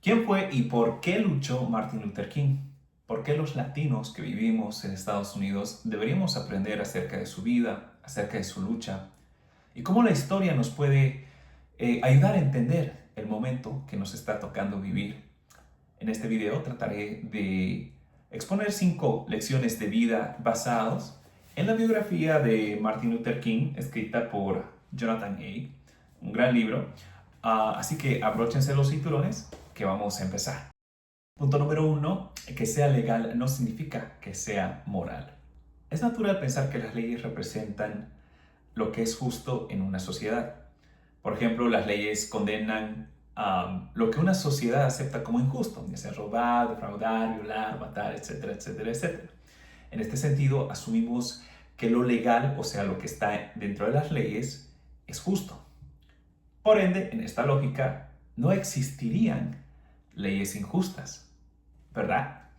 ¿Quién fue y por qué luchó Martin Luther King? ¿Por qué los latinos que vivimos en Estados Unidos deberíamos aprender acerca de su vida, acerca de su lucha? ¿Y cómo la historia nos puede ayudar a entender el momento que nos está tocando vivir? En este video trataré de exponer 5 lecciones de vida basadas en la biografía de Martin Luther King, escrita por Jonathan Haidt, un gran libro. Así que abróchense los cinturones que vamos a empezar. Punto número 1, que sea legal no significa que sea moral. Es natural pensar que las leyes representan lo que es justo en una sociedad. Por ejemplo, las leyes condenan lo que una sociedad acepta como injusto, ya sea robar, defraudar, violar, matar, etcétera, etcétera, etcétera. En este sentido, asumimos que lo legal, o sea, lo que está dentro de las leyes, es justo. Por ende, en esta lógica, no existirían leyes injustas, ¿verdad?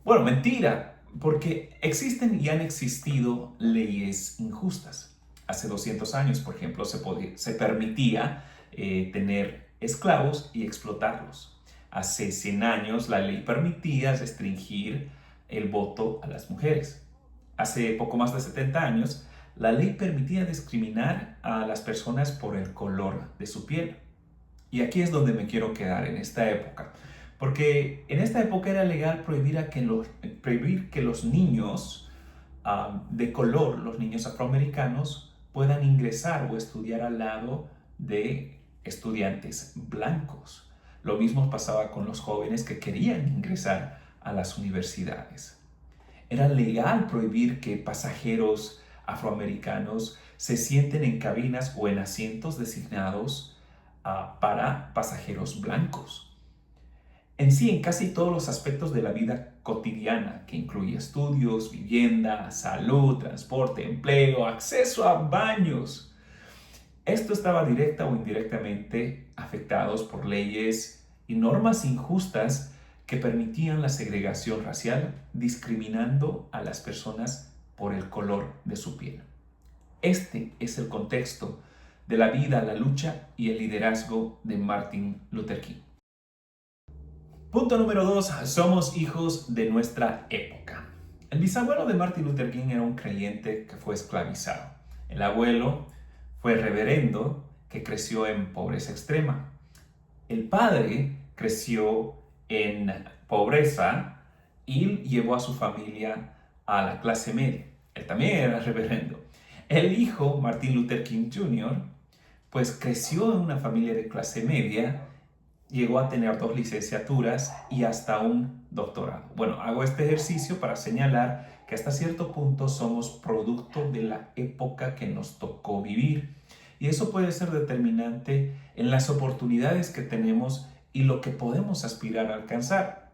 Bueno, mentira, porque existen y han existido leyes injustas. Hace 200 años, por ejemplo, se permitía tener esclavos y explotarlos. Hace 100 años la ley permitía restringir el voto a las mujeres. Hace poco más de 70 años, la ley permitía discriminar a las personas por el color de su piel. Y aquí es donde me quiero quedar en esta época. Porque en esta época era legal prohibir que los niños de color, los niños afroamericanos, puedan ingresar o estudiar al lado de estudiantes blancos. Lo mismo pasaba con los jóvenes que querían ingresar a las universidades. Era legal prohibir que pasajeros afroamericanos se sienten en cabinas o en asientos designados para pasajeros blancos. En sí, en casi todos los aspectos de la vida cotidiana, que incluye estudios, vivienda, salud, transporte, empleo, acceso a baños. Esto estaba directa o indirectamente afectados por leyes y normas injustas que permitían la segregación racial, discriminando a las personas por el color de su piel. Este es el contexto de la vida, la lucha y el liderazgo de Martin Luther King. Punto número 2. Somos hijos de nuestra época. El bisabuelo de Martin Luther King era un creyente que fue esclavizado. El abuelo fue reverendo que creció en pobreza extrema. El padre creció en pobreza y llevó a su familia a la clase media. Él también era reverendo. El hijo, Martin Luther King Jr., pues creció en una familia de clase media. Llegó a tener 2 licenciaturas y hasta un doctorado. Bueno, hago este ejercicio para señalar que hasta cierto punto somos producto de la época que nos tocó vivir. Y eso puede ser determinante en las oportunidades que tenemos y lo que podemos aspirar a alcanzar.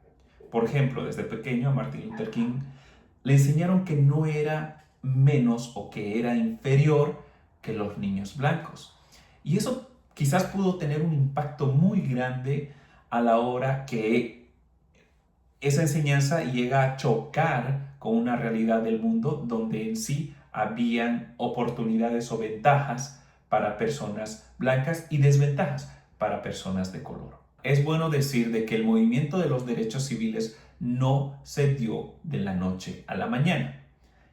Por ejemplo, desde pequeño a Martin Luther King le enseñaron que no era menos o que era inferior que los niños blancos. Y eso quizás pudo tener un impacto muy grande a la hora que esa enseñanza llega a chocar con una realidad del mundo donde en sí habían oportunidades o ventajas para personas blancas y desventajas para personas de color. Es bueno decir de que el movimiento de los derechos civiles no se dio de la noche a la mañana,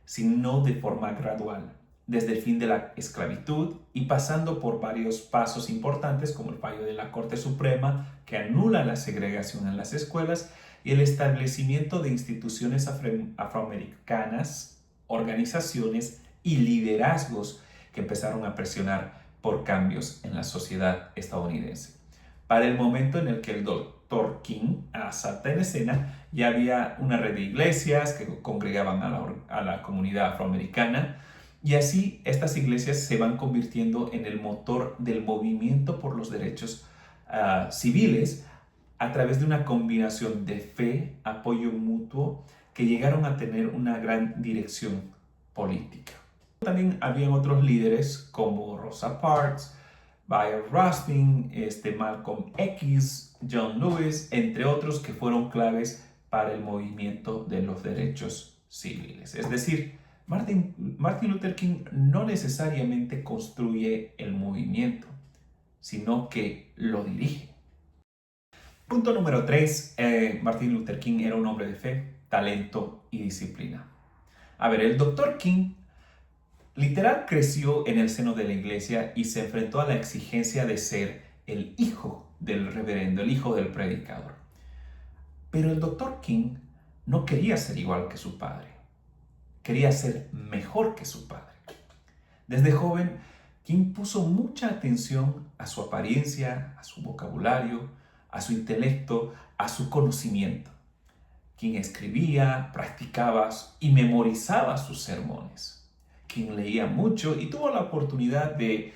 sino de forma gradual, desde el fin de la esclavitud y pasando por varios pasos importantes como el fallo de la Corte Suprema que anula la segregación en las escuelas y el establecimiento de instituciones afroamericanas, organizaciones y liderazgos que empezaron a presionar por cambios en la sociedad estadounidense. Para el momento en el que el Dr. King salta en escena, ya había una red de iglesias que congregaban a la comunidad afroamericana y así estas iglesias se van convirtiendo en el motor del movimiento por los derechos civiles a través de una combinación de fe, apoyo mutuo, que llegaron a tener una gran dirección política. También habían otros líderes como Rosa Parks, Bayard Rustin, Malcolm X, John Lewis, entre otros que fueron claves para el movimiento de los derechos civiles. Es decir, Martin Luther King no necesariamente construye el movimiento, sino que lo dirige. Punto número 3, Martin Luther King era un hombre de fe, talento y disciplina. A ver, el Dr. King literal creció en el seno de la iglesia y se enfrentó a la exigencia de ser el hijo del reverendo, el hijo del predicador. Pero el Dr. King no quería ser igual que su padre, quería ser mejor que su padre. Desde joven, King puso mucha atención a su apariencia, a su vocabulario, a su intelecto, a su conocimiento. King escribía, practicaba y memorizaba sus sermones. King leía mucho y tuvo la oportunidad de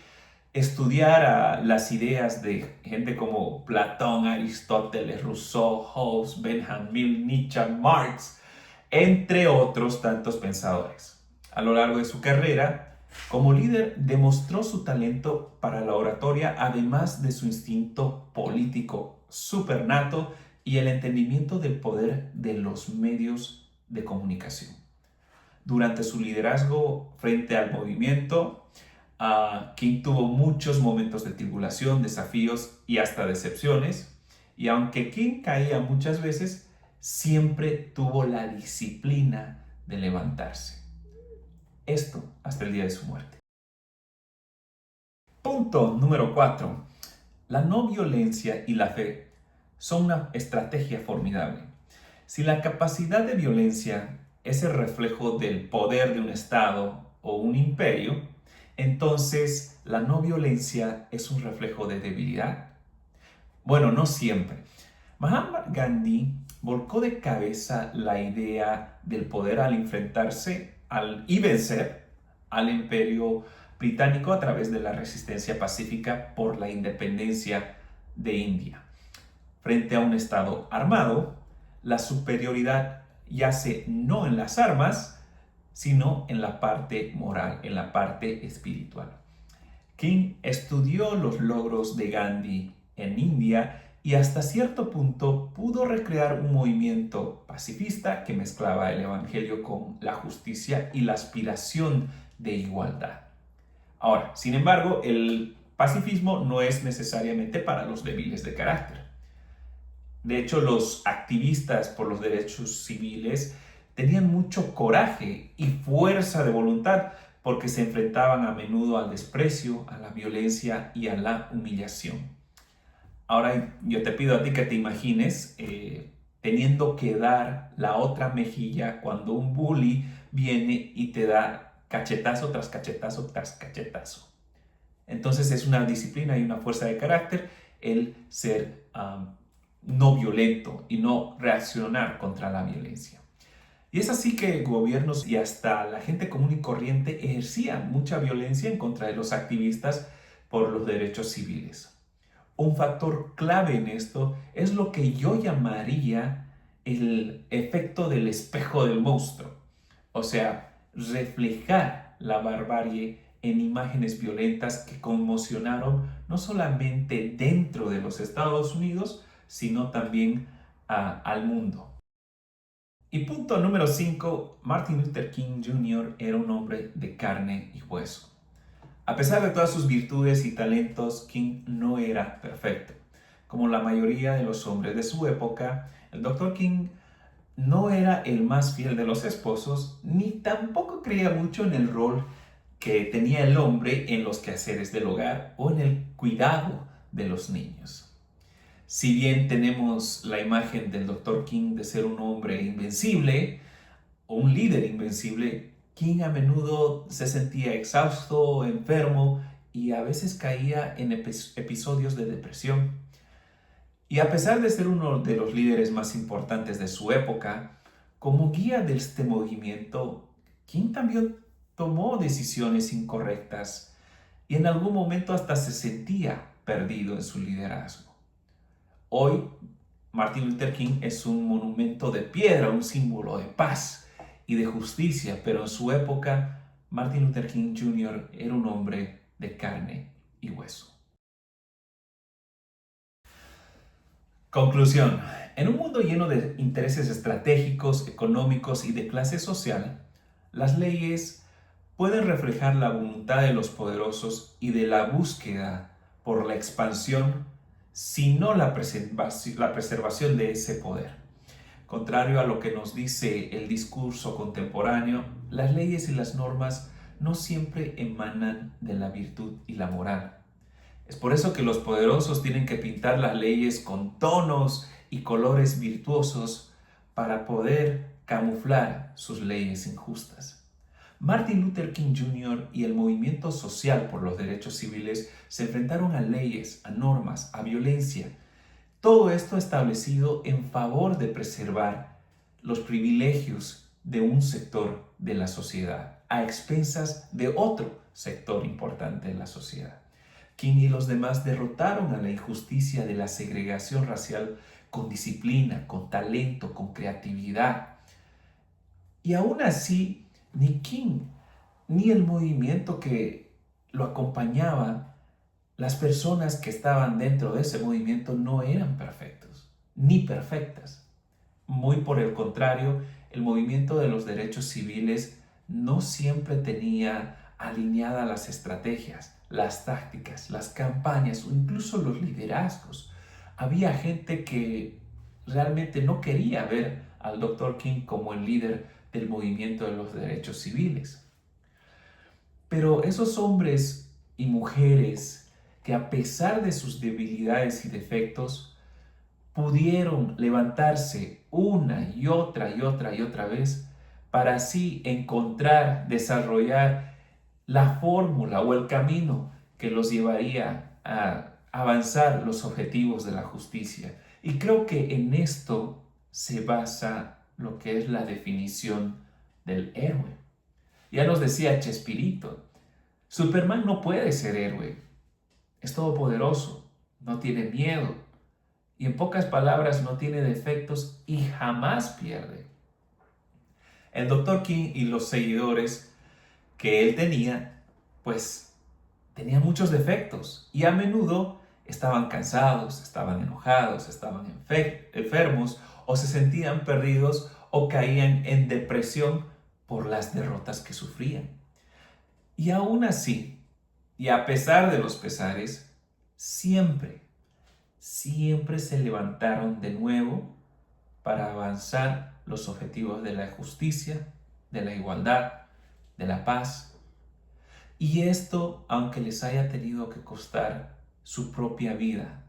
estudiar las ideas de gente como Platón, Aristóteles, Rousseau, Hobbes, Benjamin, Nietzsche, Marx, entre otros tantos pensadores. A lo largo de su carrera, como líder, demostró su talento para la oratoria, además de su instinto político supernato y el entendimiento del poder de los medios de comunicación. Durante su liderazgo frente al movimiento, King tuvo muchos momentos de tribulación, desafíos y hasta decepciones. Y aunque King caía muchas veces, siempre tuvo la disciplina de levantarse. Esto hasta el día de su muerte. Punto número 4. La no violencia y la fe son una estrategia formidable. Si la capacidad de violencia es el reflejo del poder de un Estado o un imperio, entonces la no violencia es un reflejo de debilidad. Bueno, no siempre. Mahatma Gandhi volcó de cabeza la idea del poder al enfrentarse y vencer al imperio británico a través de la resistencia pacífica por la independencia de India. Frente a un Estado armado, la superioridad yace no en las armas, sino en la parte moral, en la parte espiritual. King estudió los logros de Gandhi en India y hasta cierto punto pudo recrear un movimiento pacifista que mezclaba el evangelio con la justicia y la aspiración de igualdad. Ahora, sin embargo, el pacifismo no es necesariamente para los débiles de carácter. De hecho, los activistas por los derechos civiles tenían mucho coraje y fuerza de voluntad porque se enfrentaban a menudo al desprecio, a la violencia y a la humillación. Ahora yo te pido a ti que te imagines teniendo que dar la otra mejilla cuando un bully viene y te da cachetazo tras cachetazo tras cachetazo. Entonces es una disciplina y una fuerza de carácter el ser no violento y no reaccionar contra la violencia. Y es así que gobiernos y hasta la gente común y corriente ejercían mucha violencia en contra de los activistas por los derechos civiles. Un factor clave en esto es lo que yo llamaría el efecto del espejo del monstruo. O sea, reflejar la barbarie en imágenes violentas que conmocionaron no solamente dentro de los Estados Unidos, sino también al mundo. Y punto número 5, Martin Luther King Jr. era un hombre de carne y hueso. A pesar de todas sus virtudes y talentos, King no era perfecto. Como la mayoría de los hombres de su época, el Dr. King no era el más fiel de los esposos, ni tampoco creía mucho en el rol que tenía el hombre en los quehaceres del hogar o en el cuidado de los niños. Si bien tenemos la imagen del Dr. King de ser un hombre invencible o un líder invencible, King a menudo se sentía exhausto, enfermo y a veces caía en episodios de depresión. Y a pesar de ser uno de los líderes más importantes de su época, como guía de este movimiento, King también tomó decisiones incorrectas y en algún momento hasta se sentía perdido en su liderazgo. Hoy, Martin Luther King es un monumento de piedra, un símbolo de paz y de justicia, pero en su época, Martin Luther King Jr. era un hombre de carne y hueso. Conclusión. En un mundo lleno de intereses estratégicos, económicos y de clase social, las leyes pueden reflejar la voluntad de los poderosos y de la búsqueda por la expansión sino la preservación de ese poder. Contrario a lo que nos dice el discurso contemporáneo, las leyes y las normas no siempre emanan de la virtud y la moral. Es por eso que los poderosos tienen que pintar las leyes con tonos y colores virtuosos para poder camuflar sus leyes injustas. Martin Luther King Jr. y el movimiento social por los derechos civiles se enfrentaron a leyes, a normas, a violencia. Todo esto establecido en favor de preservar los privilegios de un sector de la sociedad, a expensas de otro sector importante de la sociedad. King y los demás derrotaron a la injusticia de la segregación racial con disciplina, con talento, con creatividad. Y aún así, ni King ni el movimiento que lo acompañaba, las personas que estaban dentro de ese movimiento no eran perfectos, ni perfectas. Muy por el contrario, el movimiento de los derechos civiles no siempre tenía alineadas las estrategias, las tácticas, las campañas o incluso los liderazgos. Había gente que realmente no quería ver al Dr. King como el líder del movimiento de los derechos civiles. Pero esos hombres y mujeres que a pesar de sus debilidades y defectos pudieron levantarse una y otra vez para así encontrar, desarrollar la fórmula o el camino que los llevaría a avanzar los objetivos de la justicia. Y creo que en esto se basa lo que es la definición del héroe. Ya nos decía Chespirito, Superman no puede ser héroe, es todopoderoso, no tiene miedo y en pocas palabras no tiene defectos y jamás pierde. El Dr. King y los seguidores que él tenía, pues tenía muchos defectos y a menudo estaban cansados, estaban enojados, estaban enfermos o se sentían perdidos o caían en depresión por las derrotas que sufrían. Y aún así, y a pesar de los pesares, siempre se levantaron de nuevo para avanzar los objetivos de la justicia, de la igualdad, de la paz. Y esto, aunque les haya tenido que costar su propia vida,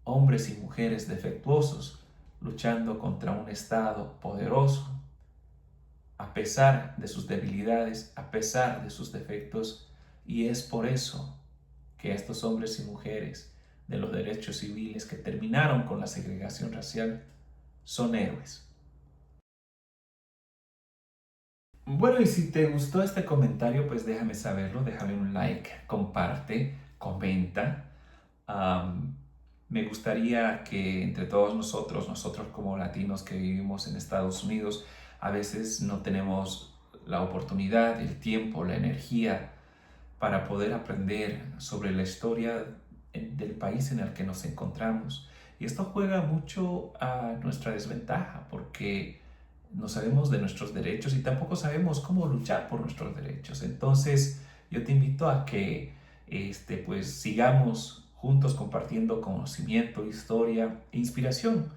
hombres y mujeres defectuosos luchando contra un Estado poderoso, a pesar de sus debilidades, a pesar de sus defectos, y es por eso que estos hombres y mujeres de los derechos civiles que terminaron con la segregación racial son héroes. Bueno, y si te gustó este comentario, pues déjame saberlo, déjame un like, comparte, comenta. Um, Me gustaría que entre todos nosotros como latinos que vivimos en Estados Unidos, a veces no tenemos la oportunidad, el tiempo, la energía para poder aprender sobre la historia del país en el que nos encontramos. Y esto juega mucho a nuestra desventaja porque no sabemos de nuestros derechos y tampoco sabemos cómo luchar por nuestros derechos. Entonces, yo te invito a que pues sigamos juntos compartiendo conocimiento, historia e inspiración,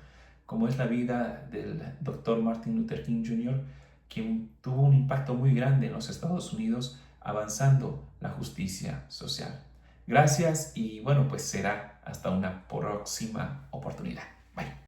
como es la vida del Dr. Martin Luther King Jr., quien tuvo un impacto muy grande en los Estados Unidos avanzando la justicia social. Gracias y bueno, pues será hasta una próxima oportunidad.